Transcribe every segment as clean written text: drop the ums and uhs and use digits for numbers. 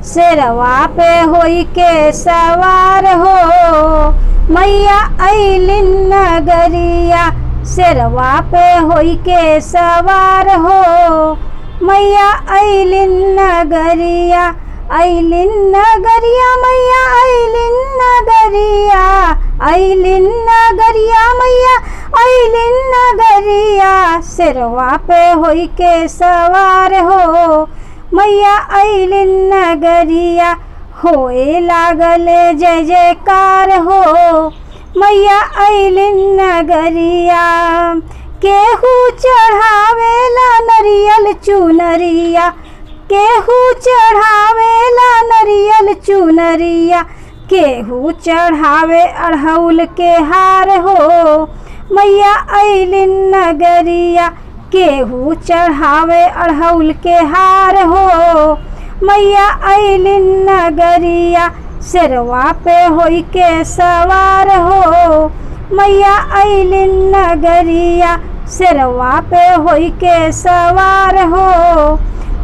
शेरवा पे होई के सवार हो मैया अइलिन नगरिया। शेरवा पे होई के सवार हो मैया अइलिन नगरिया। अइलिन नगरिया मैया अइलिन नगरिया। अइलिन नगरिया मैया अइलिन नगरिया। शेरवा पे होई के सवार हो मैया अइलिन नगरिया। होए लागल जय जयकार हो मैया अइलिन नगरिया। केहू चढ़ावेला नरियल चुनरिया। केहू चढ़ावेला नरियल चुनरिया। केहू चढ़ावे अड़हुल के हार हो मैया अइलिन नगरिया। केहू चढ़ावे अड़हुल के हार हो मैया अइलिन नगरिया। शेरवा पे होई के सवार हो मैया अइलिन नगरिया। शेरवा पे होई के सवार हो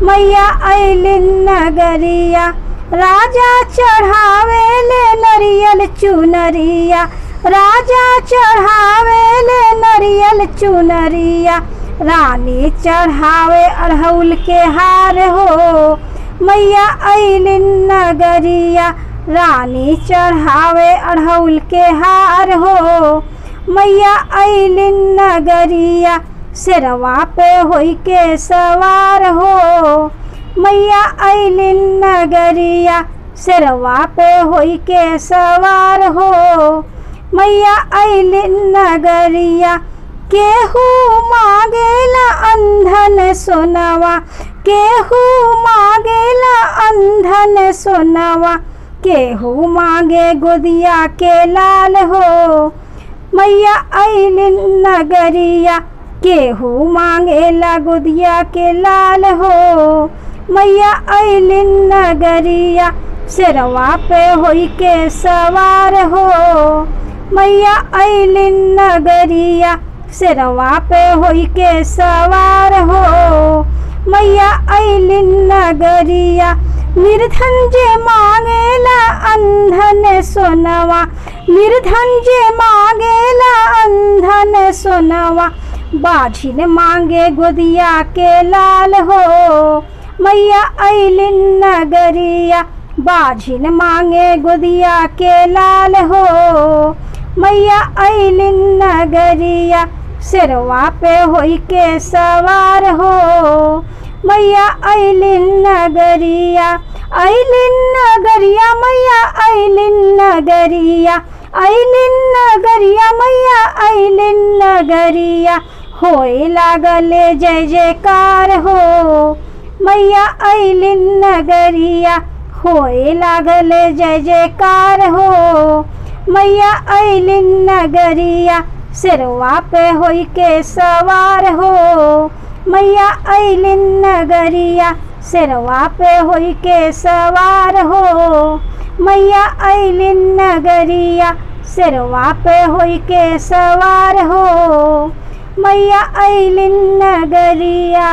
मैया अइलिन नगरिया। राजा चढ़ावेले नरियल चुनरिया। राजा चढ़ावेले नरियल चुनरिया। रानी चढ़ावे अड़हुल के हार हो मैया अइलिन नगरिया। रानी चढ़ावे अड़हुल के हार हो मैया अइलिन नगरिया। शेरवा पे होई के सवार हो मैया अइलिन नगरिया। शेरवा पे होई के सवार हो मैया अइलिन नगरिया। केहू मांगेला अंधन सोनवा। केहू मांगेला अंधन सोनवा। केहू मांगे गोदिया के लाल हो मैया अइलिन नगरिया। केहू मांगेला गोदिया के लाल हो मैया अइलिन नगरिया। शेरवा पे होई के सवार हो मैया अइलिन नगरिया। शेरवा पे होई के सवार हो मैया अइलिन नगरिया। निर्धन जे मांगेला अंधन सोनवा। निर्धन जे मांगेला अंधन सोनवा। बाझिन मांगे गोदिया के लाल हो मैया अइलिन नगरिया। बाझिन मांगे गोदिया के लाल हो मैया अइलिन नगरिया। शेरवा पे होई के सवार हो मैया अइलिन नगरिया। अइलिन नगरिया मैया अइलिन नगरिया। अइलिन नगरिया मैया अइलिन नगरिया। होए लागल जय जयकार हो मैया अइलिन नगरिया। होए लागल जय जयकार हो मैया अइलिन नगरिया। शेरवा पे होई के सवार हो मैया अइलिन नगरिया। शेरवा पे होई के सवार हो मैया अइलिन नगरिया। शेरवा पे होई के सवार हो मैया अइलिन नगरिया।